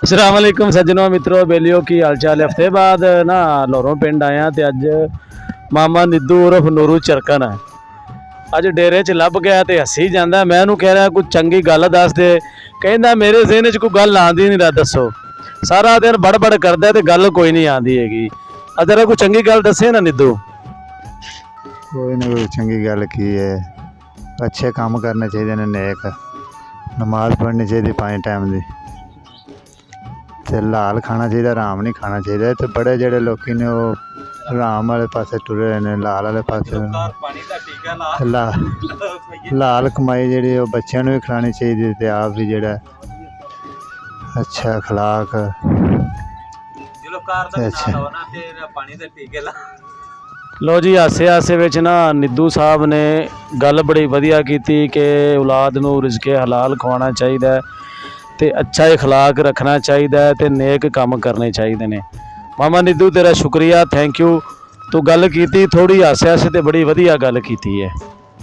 अस्सलाम वालेकुम सज्जनों मित्रों बेलियो की हाल चाल है। हफ्ते बाद ना लाहौरों पिंड आया तो अज मामा निद्धू उर्फ नूरू चरकन अज डेरे च लभ गया तो हसी जाता। मैं उन्होंने कह रहा कुछ चंगी गल दस दे, कहता मेरे ज़हन च कोई गल आती नहीं रहा, दसो सारा दिन बड़ करता तो गल कोई नहीं आती हैगी। अगर कोई चंगी गल दसे ना निद्धू। कोई ना कोई चंगी गल की है, अच्छे काम करने चाहिए ने, नेक नमाज पढ़नी चाहिए 5 टाइम की, तो लाल खाना चाहिए, आराम नहीं खाना चाहिए। तो बड़े जोड़े लोग ने वो आराम वाले पासे टुरे ने, लाल वाले पासे लाल कमाई जी बच्चों भी खिलानी चाहिए, तो आप भी जोड़ा अच्छा अखलाक लो जी। हासे हासे विच ना निद्धू साहब ने गल बड़ी वधिया की कि औलाद नूं रिज़के हलाल खवाना चाहिए, तो अच्छा इखलाक रखना चाहिए, तो नेक काम करने चाहिए ने। मामा निद्धू तेरा शुक्रिया, थैंक यू। तू गल की थोड़ी हासे हासे तो बड़ी वधिया गल की है।